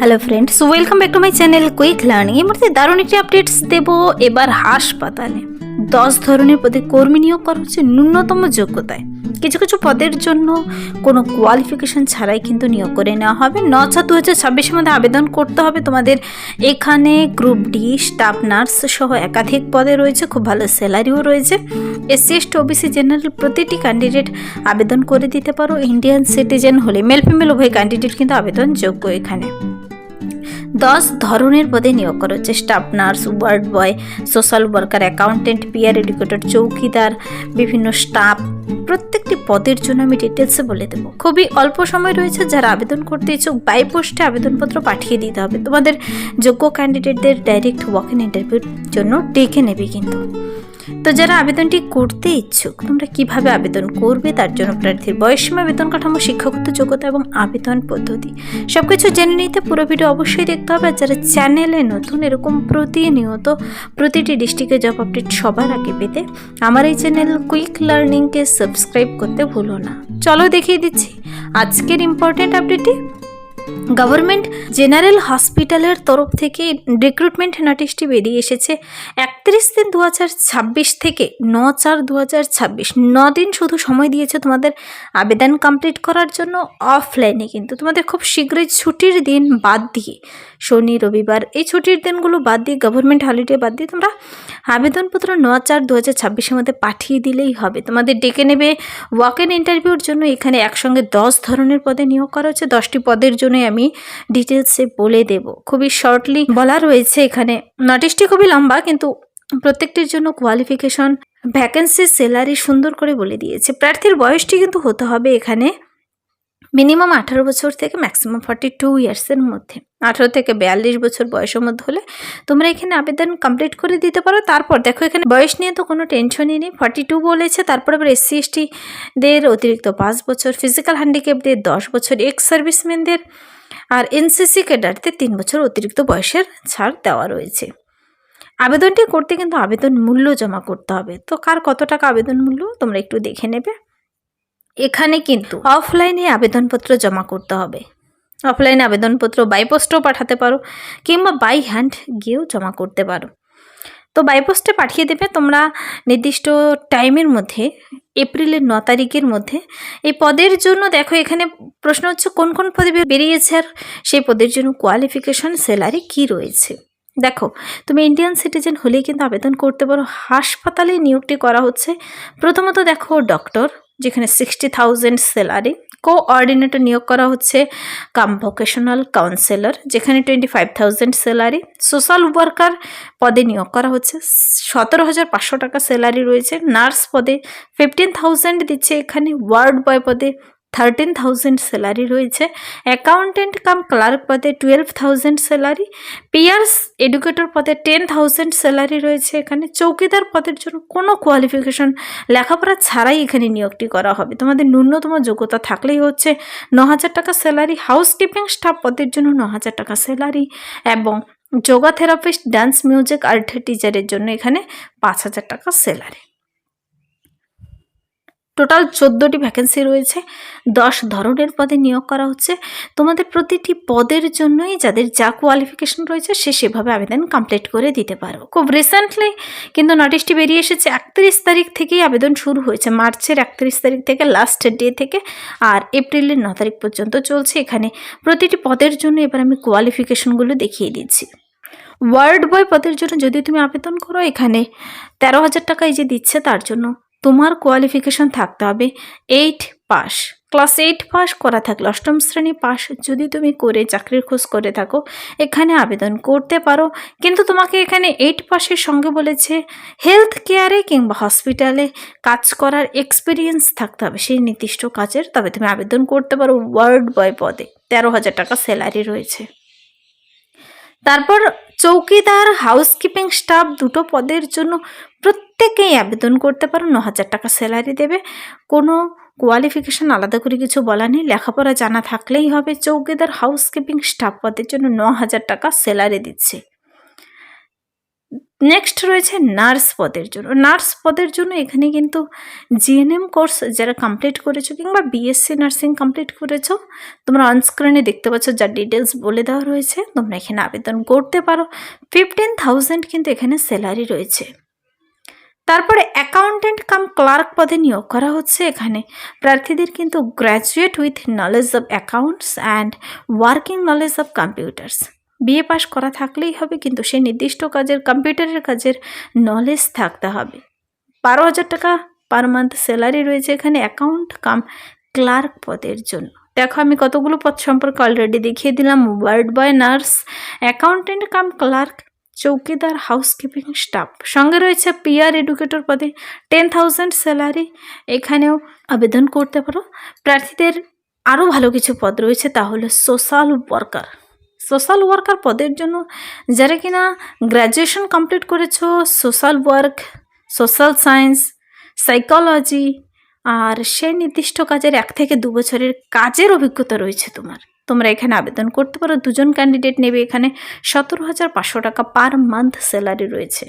Hello friends, welcome back to my channel quick learning. এই মুহূর্তে দারুণ একটি আপডেটস দেব। এবার হাসপাতালে 10 ধরনের পদে কর্মী নিয়োগ করা হচ্ছে ন্যূনতম যোগ্যতায়। কিছু কিছু পদের জন্য কোনো কোয়ালিফিকেশন ছাড়াই কিন্তু নিয়োগ করে নেওয়া হবে। 9/4/2026-এর মধ্যে আবেদন করতে হবে। তোমাদের এখানে গ্রুপ ডি, স্টাফ নার্স সহ একাধিক পদে রয়েছে, খুব ভালো স্যালারিও রয়েছে। SC ST OBC জেনারেল প্রতিটি ক্যান্ডিডেট আবেদন করে দিতে পারো। ইন্ডিয়ান সিটিজেন হলে মেল ফিমেল উভয় ক্যান্ডিডেট কিন্তু আবেদন যোগ্য। এখানে 10 ধরনের পদে নিয়োগ করা হচ্ছে। Staff nurse, ward boy, social worker, accountant, peer educator, চৌকিদার, বিভিন্ন স্টাফ। প্রত্যেকটি পদের জন্য আমি ডিটেলসে বলে দেবো। খুবই অল্প সময় রয়েছে। যারা আবেদন করতে ইচ্ছুক বাই পোস্টে আবেদনপত্র পাঠিয়ে দিতে হবে। তোমাদের যোগ্য ক্যান্ডিডেটদের ডাইরেক্ট ওয়াক ইন ইন্টারভিউর জন্য ডেকে নেবে কিন্তু। তো যারা আবেদনটি করতে ইচ্ছুক, তোমরা কিভাবে আবেদন করবে, তার জন্য প্রার্থীর বয়সসীমা, বেতন কাঠামো, শিক্ষাগত যোগ্যতা এবং আবেদন পদ্ধতি সবকিছু জেনে নিতে পুরো ভিডিও অবশ্যই দেখতে হবে। আর যারা চ্যানেলে নতুন, এরকম প্রতিনিয়ত প্রতিটি ডিস্ট্রিক্টে জব আপডেট সবার আগে পেতে আমার এই চ্যানেল কুইক লার্নিংকে সাবস্ক্রাইব করতে ভুলো না। চলো দেখিয়ে দিচ্ছি আজকের ইম্পর্টেন্ট আপডেটটি। গভর্নমেন্ট জেনারেল হসপিটালের তরফ থেকে রিক্রুটমেন্ট নোটিশটি বেরিয়ে এসেছে 31/3/2026 থেকে 9/4/2026। 9 দিন শুধু সময় দিয়েছে তোমাদের আবেদন কমপ্লিট করার জন্য। অফলাইনে কিন্তু তোমাদের খুব শীঘ্রই ছুটির দিন বাদ দিয়ে, শনি রবিবার এই ছুটির দিনগুলো বাদ দিয়ে, গভর্নমেন্ট হলিডে বাদ দিয়ে তোমরা আবেদনপত্র 9/4/2026-এর মধ্যে পাঠিয়ে দিলেই হবে। তোমাদের ডেকে নেবে ওয়াক ইন ইন্টারভিউর জন্য। এখানে একসঙ্গে 10 ধরনের পদে নিয়োগ করা হচ্ছে। 10টি পদের জন্য আমি ডিটেলসে বলে দেব। খুবই শর্টলি বলা রয়েছে এখানে। নোটিশটি খুবই লম্বা, কিন্তু প্রত্যেকটির জন্য কোয়ালিফিকেশন, ভ্যাকেন্সি, স্যালারি সুন্দর করে বলে দিয়েছে। প্রার্থীর বয়সটি কিন্তু হতে হবে এখানে মিনিমাম 18 বছর থেকে ম্যাক্সিমাম 42 ইয়ার্সের মধ্যে। 18 থেকে 42 বছর বয়সের মধ্যে হলে তোমরা এখানে আবেদন কমপ্লিট করে দিতে পারো। তারপর দেখো এখানে বয়স নিয়ে তো কোনো টেনশনই নেই। 42 বলেছে। তারপর আবার SC ST-দের অতিরিক্ত 5 বছর, ফিজিক্যাল হ্যান্ডিক্যাপদের 10 বছর, এক্স সার্ভিসম্যানদের আর NCC ক্যাডারদের 3 বছর অতিরিক্ত বয়সের ছাড় দেওয়া রয়েছে। আবেদনটি করতে কিন্তু আবেদন মূল্য জমা করতে হবে। তো কার কত টাকা আবেদন মূল্য তোমরা একটু দেখে নেবে। এখানে কিন্তু অফলাইনে আবেদনপত্র জমা করতে হবে। অফলাইনে আবেদনপত্র বাই পোস্টেও পাঠাতে পারো, কিংবা বাই হ্যান্ড গিয়েও জমা করতে পারো। তো বাই পোস্টে পাঠিয়ে দেবে তোমরা নির্দিষ্ট টাইমের মধ্যে, এপ্রিলের 9 তারিখের মধ্যে। এই পদের জন্য দেখো এখানে প্রশ্ন হচ্ছে কোন কোন পদে বেরিয়েছে আর সেই পদের জন্য কোয়ালিফিকেশন, স্যালারি কী রয়েছে। দেখো, তুমি ইন্ডিয়ান সিটিজেন হলেই কিন্তু আবেদন করতে পারো। হাসপাতালে নিয়োগটি করা হচ্ছে। প্রথমত দেখো ডক্টর, যেখানে 60,000 স্যালারি। কোঅর্ডিনেটর নিয়োগ করা হচ্ছে কাম ভোকেশনাল কাউন্সেলর, যেখানে 25,000 স্যালারি। সোশ্যাল ওয়ার্কার পদে নিয়োগ করা হচ্ছে, 17,500 টাকা স্যালারি রয়েছে। নার্স পদে 15,000 দিচ্ছে এখানে। ওয়ার্ড বয় পদে 13,000 স্যালারি রয়েছে। অ্যাকাউন্টেন্ট কাম ক্লার্ক পদে 12,000 স্যালারি। পিয়ার্স এডুকেটর পদে 10,000 স্যালারি রয়েছে এখানে। চৌকিদার পদের জন্য কোনো কোয়ালিফিকেশন, লেখাপড়া ছাড়াই এখানে নিয়োগটি করা হবে। তোমাদের ন্যূনতম যোগ্যতা থাকলেই হচ্ছে। 9,000 টাকা স্যালারি। হাউসকিপিং স্টাফ পদের জন্য 9,000 টাকা স্যালারি, এবং yoga therapist, dance, music, art টিচারের জন্য এখানে 5,000 টাকা স্যালারি। টোটাল 14টি ভ্যাকেন্সি রয়েছে। 10 ধরনের পদে নিয়োগ করা হচ্ছে। তোমাদের প্রতিটি পদের জন্যই যাদের যা কোয়ালিফিকেশন রয়েছে সেভাবে আবেদন কমপ্লিট করে দিতে পারো। খুব রিসেন্টলি কিন্তু নোটিশটি বেরিয়ে এসেছে। 31 তারিখ থেকেই আবেদন শুরু হয়েছে। মার্চের 31 তারিখ থেকে, লাস্ট ডে থেকে, আর এপ্রিলের 9 তারিখ পর্যন্ত চলছে। এখানে প্রতিটি পদের জন্য এবার আমি কোয়ালিফিকেশনগুলো দেখিয়ে দিচ্ছি। ওয়ার্ড বয় পদের জন্য যদি তুমি আবেদন করো, এখানে 13,000 টাকা এই যে দিচ্ছে, তার জন্য তোমার কোয়ালিফিকেশন থাকতে হবে 8 পাস, ক্লাস 8 পাস করা থাকলে, 8ম শ্রেণী পাস যদি তুমি করে চাকরির খোঁজ করে থাকো এখানে আবেদন করতে পারো। কিন্তু তোমাকে এখানে 8 পাসের সঙ্গে বলেছে হেলথ কেয়ারে কিংবা হসপিটালে কাজ করার এক্সপিরিয়েন্স থাকতে হবে সেই নির্দিষ্ট কাজের, তবে তুমি আবেদন করতে পারো। ওয়ার্ড বয় পদে 13,000 টাকা স্যালারি রয়েছে। তারপর চৌকিদার, হাউসকিপিং স্টাফ, দুটো পদের জন্য প্রত্যেকেই আবেদন করতে পারো। 9,000 টাকা স্যালারি দেবে। কোনো কোয়ালিফিকেশন আলাদা করে কিছু বলা নেই, লেখাপড়া জানা থাকলেই হবে। চৌকিদার, হাউসকিপিং স্টাফ পদের জন্য 9,000 টাকা স্যালারি দিচ্ছে। নেক্সট রয়েছে নার্স পদের জন্য। নার্স পদের জন্য এখানে কিন্তু জিএনএম কোর্স যারা কমপ্লিট করেছো কিংবা বিএসসি নার্সিং কমপ্লিট করেছো, তোমরা অনস্ক্রিনে দেখতে পাচ্ছ যার ডিটেলস বলে দেওয়া রয়েছে, তোমরা এখানে আবেদন করতে পারো। 15,000 কিন্তু এখানে স্যালারি রয়েছে। তারপরে অ্যাকাউন্টেন্ট কাম ক্লার্ক পদে নিয়োগ করা হচ্ছে। এখানে প্রার্থীদের কিন্তু graduate with knowledge of accounts and working knowledge of computers, BA pass করা থাকলেই হবে, কিন্তু সেই নির্দিষ্ট কাজের কম্পিউটারের কাজের নলেজ থাকতে হবে। 12,000 টাকা পার মান্থ স্যালারি রয়েছে এখানে অ্যাকাউন্ট কাম ক্লার্ক পদের জন্য। দেখো আমি কতগুলো পদ সম্পর্কে অলরেডি দেখিয়ে দিলাম। Ward boy, nurse, accountant cum clerk, চৌকিদার, হাউসকিপিং স্টাফ। সঙ্গে রয়েছে পিআর এডুকেটর পদে 10,000 স্যালারি, এখানেও আবেদন করতে পারো। প্রার্থীদের আরও ভালো কিছু পদ রয়েছে, তা হলো সোশ্যাল ওয়ার্কার। সোশ্যাল ওয়ার্কার পদের জন্য যারা কিনা গ্র্যাজুয়েশন কমপ্লিট করেছো, social work, social science, psychology আর সেই নির্দিষ্ট কাজের 1 থেকে 2 বছরের কাজের অভিজ্ঞতা রয়েছে তোমরা এখানে আবেদন করতে পারো। 2 জন ক্যান্ডিডেট নেবে। এখানে 17,500 টাকা পার মান্থ স্যালারি রয়েছে।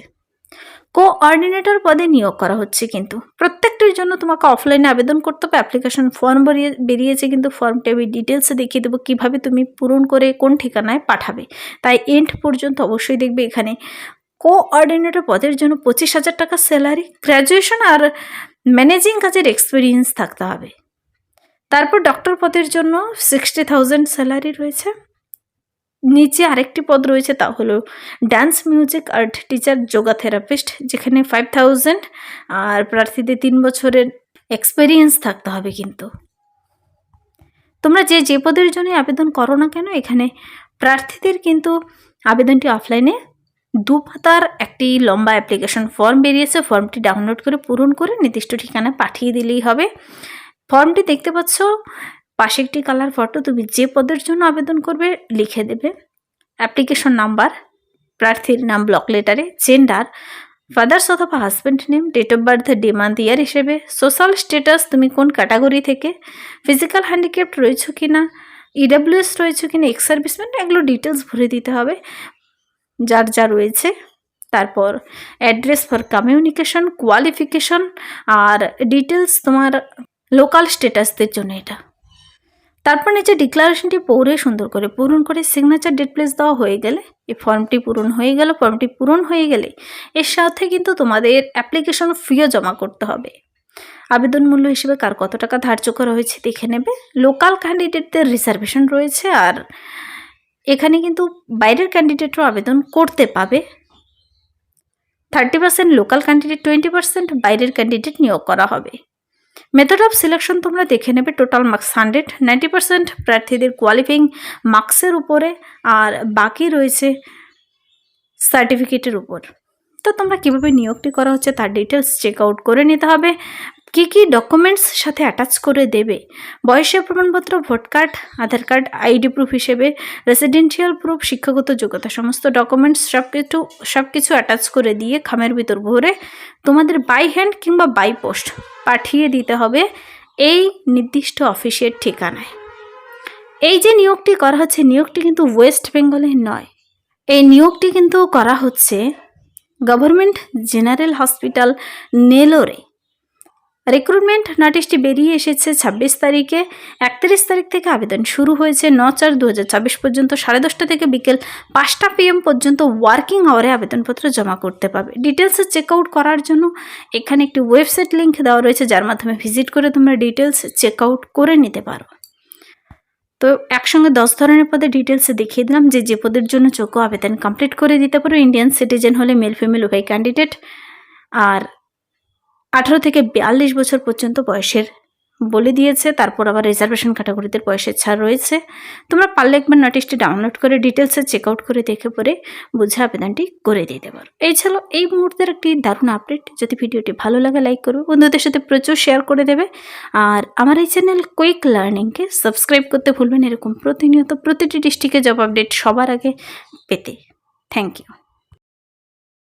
কোঅর্ডিনেটর পদে নিয়োগ করা হচ্ছে, কিন্তু প্রত্যেকটির জন্য তোমাকে অফলাইনে আবেদন করতে হবে। অ্যাপ্লিকেশন ফর্ম বেরিয়েছে, কিন্তু ফর্মটা আমি ডিটেলসে দেখিয়ে দেবো কীভাবে তুমি পূরণ করে কোন ঠিকানায় পাঠাবে, তাই এন্ড পর্যন্ত অবশ্যই দেখবে। এখানে কোঅর্ডিনেটর পদের জন্য 25,000 টাকা স্যালারি, গ্র্যাজুয়েশন আর ম্যানেজিং কাজের এক্সপিরিয়েন্স থাকতে হবে। তারপর ডক্টর পদের জন্য 60,000 স্যালারি রয়েছে। নিচে আরেকটি পদ রয়েছে, তা হলো dance music art teacher, yoga therapist, যেখানে 5,000 আর প্রার্থীদের 3 বছরের এক্সপিরিয়েন্স থাকতে হবে। কিন্তু তোমরা যে পদের জন্য আবেদন করো না কেন, এখানে প্রার্থীদের কিন্তু আবেদনটি অফলাইনে 2 পাতার একটি লম্বা অ্যাপ্লিকেশন ফর্ম বেরিয়েছে, ফর্মটি ডাউনলোড করে পূরণ করে নির্দিষ্ট ঠিকানায় পাঠিয়ে দিলেই হবে। ফর্মটি দেখতে পাচ্ছ, পাশে একটি কালার ফটো, তুমি যে পদের জন্য আবেদন করবে লিখে দেবে। অ্যাপ্লিকেশন নাম্বার, প্রার্থীর নাম ব্লক লেটারে, জেন্ডার ফাদার্স অথবা husband name, date of birth, day month year হিসেবে, সোশ্যাল স্ট্যাটাস তুমি কোন ক্যাটাগরি থেকে, ফিজিক্যাল হ্যান্ডিক্যাপ্ট রয়েছে কি না, ইডাব্লিউএস রয়েছে কি না, এক্স সার্ভিসম্যান, এগুলো ডিটেলস ভরে দিতে হবে যার যা রয়েছে। তারপর অ্যাড্রেস ফর কমিউনিকেশন, কোয়ালিফিকেশন আর ডিটেলস তোমার লোকাল স্ট্যাটাসদের জন্য এটা। তারপর নিচে ডিক্লারেশনটি পড়ে সুন্দর করে পূরণ করে সিগনেচার ডেট প্লেস দেওয়া হয়ে গেলে এই ফর্মটি পূরণ হয়ে গেল। ফর্মটি পূরণ হয়ে গেলে এর সাথে কিন্তু তোমাদের অ্যাপ্লিকেশন ফিও জমা করতে হবে। আবেদন মূল্য হিসেবে কার কত টাকা ধার্য করা হয়েছে দেখে নেবে। লোকাল ক্যান্ডিডেটদের রিজার্ভেশন রয়েছে, আর এখানে কিন্তু বাইরের ক্যান্ডিডেটও আবেদন করতে পাবে। 30% লোকাল ক্যান্ডিডেট, 20% বাইরের ক্যান্ডিডেট নিয়োগ করা হবে। মেথড অফ সিলেকশন তোমরা দেখে নেবে। টোটাল মার্কস 100, 90% প্রার্থীদের কোয়ালিফাইং মার্কসের উপরে, আর বাকি রয়েছে সার্টিফিকেটের উপর। তো তোমরা কীভাবে নিয়োগটি করা হচ্ছে তার ডিটেলস চেক আউট করে নিতে হবে। কী কী ডকুমেন্টস সাথে অ্যাটাচ করে দেবে, বয়সের প্রমাণপত্র, ভোট কার্ড, আধার কার্ড, আইডি প্রুফ হিসেবে, রেসিডেন্সিয়াল প্রুফ, শিক্ষাগত যোগ্যতা, সমস্ত ডকুমেন্টস সব কিছু অ্যাটাচ করে দিয়ে খামের ভিতর ভরে তোমাদের বাই হ্যান্ড কিংবা বাই পোস্ট পাঠিয়ে দিতে হবে এই নির্দিষ্ট অফিসের ঠিকানায়। এই যে নিয়োগটি করা হচ্ছে, নিয়োগটি কিন্তু ওয়েস্ট বেঙ্গলে নয়, এই নিয়োগটি কিন্তু করা হচ্ছে গভর্নমেন্ট জেনারেল হসপিটাল নেলোরে। রিক্রুটমেন্ট নোটিশটি বেরিয়ে এসেছে 26 তারিখে। 31 তারিখ থেকে আবেদন শুরু হয়েছে। 9/4/2026 পর্যন্ত 10:30 থেকে বিকেল 5টা PM পর্যন্ত ওয়ার্কিং আওয়ারে আবেদনপত্র জমা করতে পারবে। ডিটেলসে চেক আউট করার জন্য এখানে একটি ওয়েবসাইট লিঙ্ক দেওয়া রয়েছে, যার মাধ্যমে ভিজিট করে তোমরা ডিটেলস চেক আউট করে নিতে পারো। তো একসঙ্গে 10 ধরনের পদে ডিটেলসে দেখিয়ে দিলাম যে পদের জন্য যোগ্য আবেদন কমপ্লিট করে দিতে পারো। ইন্ডিয়ান সিটিজেন হলে মেল ফিমেল উভয় ক্যান্ডিডেট, আর 18 থেকে 42 বছর পর্যন্ত বয়সের বলে দিয়েছে। তারপর আবার রিজার্ভেশন ক্যাটাগরিদের বয়সের ছাড় রয়েছে। তোমরা পারলে একবার নোটিশটি ডাউনলোড করে ডিটেলসে চেক আউট করে দেখে পরে বুঝে আবেদনটি করে দিতে পারো। এই ছিল এই মুহূর্তের একটি দারুণ আপডেট। যদি ভিডিওটি ভালো লাগে লাইক করবে, বন্ধুদের সাথে প্রচুর শেয়ার করে দেবে, আর আমার এই চ্যানেল কুইক লার্নিংকে সাবস্ক্রাইব করতে ভুলবেন এরকম প্রতিনিয়ত প্রতিটি ডিস্ট্রিক্টে জব আপডেট সবার আগে পেতে। Thank you.